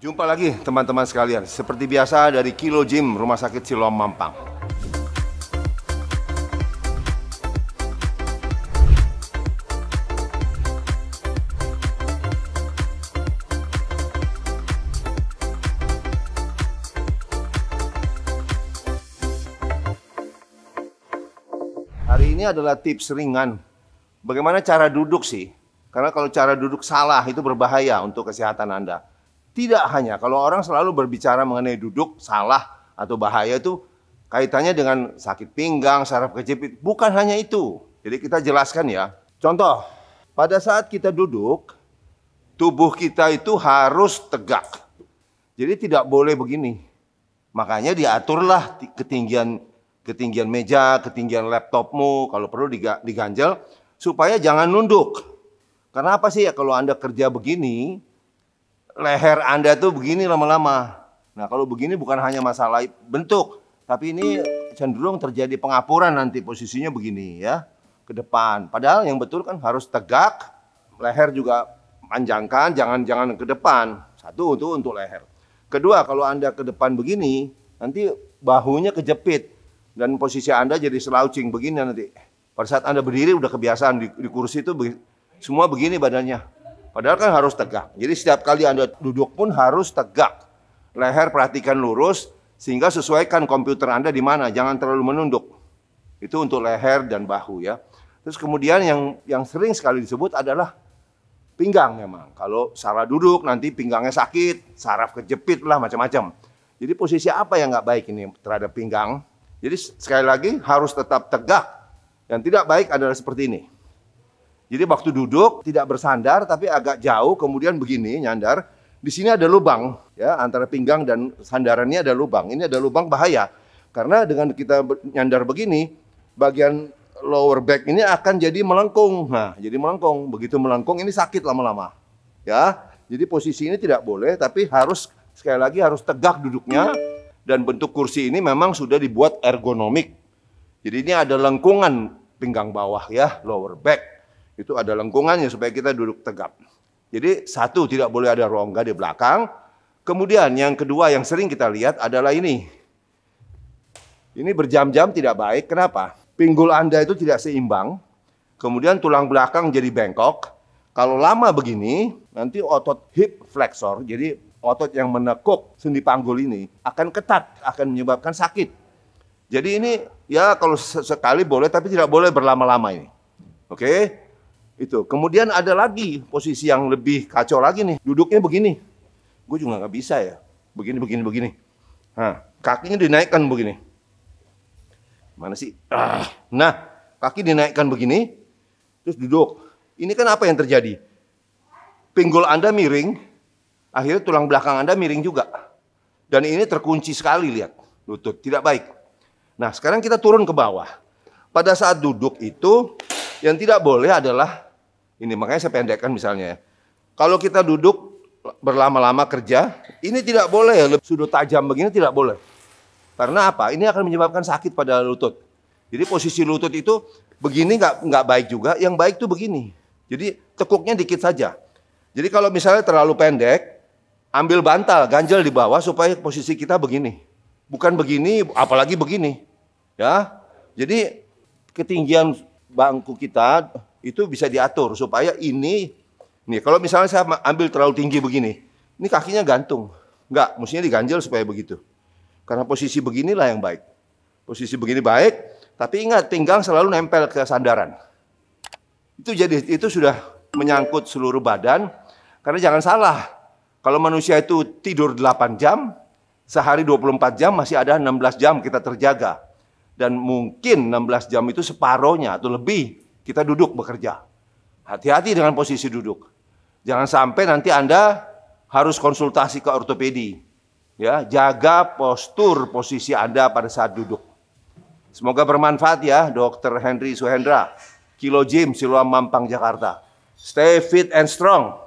Jumpa lagi teman-teman sekalian. Seperti biasa dari Kilo Gym Rumah Sakit Siloam Mampang. Hari ini adalah tips ringan. Bagaimana cara duduk sih? Karena kalau cara duduk salah itu berbahaya untuk kesehatan Anda. Tidak hanya kalau orang selalu berbicara mengenai duduk salah atau bahaya itu kaitannya dengan sakit pinggang, saraf kejepit. Bukan hanya itu. Jadi kita jelaskan ya. Contoh, pada saat kita duduk, tubuh kita itu harus tegak. Jadi tidak boleh begini. Makanya diaturlah ketinggian meja, ketinggian laptopmu, kalau perlu diganjel, supaya jangan nunduk. Karena apa sih ya, kalau Anda kerja begini, leher Anda tuh begini lama-lama. Nah kalau begini bukan hanya masalah bentuk, tapi ini cenderung terjadi pengapuran nanti posisinya begini ya, ke depan. Padahal yang betul kan harus tegak, leher juga panjangkan, jangan ke depan. Satu itu untuk leher. Kedua, kalau Anda ke depan begini, nanti bahunya kejepit. Dan posisi Anda jadi slouching begini nanti. Pada saat Anda berdiri udah kebiasaan di kursi itu semua begini badannya. Padahal kan harus tegak. Jadi setiap kali Anda duduk pun harus tegak. Leher perhatikan lurus sehingga sesuaikan komputer Anda di mana. Jangan terlalu menunduk. Itu untuk leher dan bahu ya. Terus kemudian yang sering sekali disebut adalah pinggang memang. Kalau salah duduk nanti pinggangnya sakit, saraf kejepit lah macam-macam. Jadi posisi apa yang nggak baik ini terhadap pinggang? Jadi sekali lagi harus tetap tegak. Yang tidak baik adalah seperti ini. Jadi waktu duduk tidak bersandar tapi agak jauh kemudian begini nyandar. Di sini ada lubang ya antara pinggang dan sandarannya ada lubang. Ini ada lubang bahaya. Karena dengan kita nyandar begini bagian lower back ini akan jadi melengkung. Nah, jadi melengkung. Begitu melengkung ini sakit lama-lama. Ya. Jadi posisi ini tidak boleh tapi harus sekali lagi harus tegak duduknya dan bentuk kursi ini memang sudah dibuat ergonomik. Jadi ini ada lengkungan pinggang bawah ya, lower back. Itu ada lengkungannya supaya kita duduk tegap. Jadi satu, tidak boleh ada rongga di belakang. Kemudian yang kedua yang sering kita lihat adalah ini. Ini berjam-jam tidak baik. Kenapa? Pinggul Anda itu tidak seimbang. Kemudian tulang belakang jadi bengkok. Kalau lama begini, nanti otot hip flexor, jadi otot yang menekuk sendi panggul ini akan ketat, akan menyebabkan sakit. Jadi ini ya kalau sekali boleh, tapi tidak boleh berlama-lama ini. Oke? Itu. Kemudian ada lagi posisi yang lebih kacau lagi nih. Duduknya begini. Gue juga nggak bisa ya. Begini. Nah, kakinya dinaikkan begini. Mana sih? Nah, kaki dinaikkan begini. Terus duduk. Ini kan apa yang terjadi? Pinggul Anda miring. Akhirnya tulang belakang Anda miring juga. Dan ini terkunci sekali, lihat. Lutut. Tidak baik. Nah, sekarang kita turun ke bawah. Pada saat duduk itu, yang tidak boleh adalah ini, makanya saya pendekkan misalnya. Kalau kita duduk berlama-lama kerja, ini tidak boleh. Sudut tajam begini tidak boleh. Karena apa? Ini akan menyebabkan sakit pada lutut. Jadi posisi lutut itu begini nggak baik juga. Yang baik tuh begini. Jadi tekuknya dikit saja. Jadi kalau misalnya terlalu pendek, ambil bantal, ganjel di bawah supaya posisi kita begini. Bukan begini, apalagi begini. Ya, jadi ketinggian bangku kita itu bisa diatur supaya nih kalau misalnya saya ambil terlalu tinggi begini, ini kakinya gantung. Enggak, mestinya diganjel supaya begitu. Karena posisi beginilah yang baik. Posisi begini baik, tapi ingat pinggang selalu nempel ke sandaran. Itu sudah menyangkut seluruh badan. Karena jangan salah, kalau manusia itu tidur 8 jam, sehari 24 jam masih ada 16 jam kita terjaga. Dan mungkin 16 jam itu separohnya atau lebih kita duduk bekerja. Hati-hati dengan posisi duduk. Jangan sampai nanti Anda harus konsultasi ke ortopedi. Ya, jaga posisi Anda pada saat duduk. Semoga bermanfaat ya, Dr. Henry Suhendra, Kilo Gym Siloam Mampang, Jakarta. Stay fit and strong.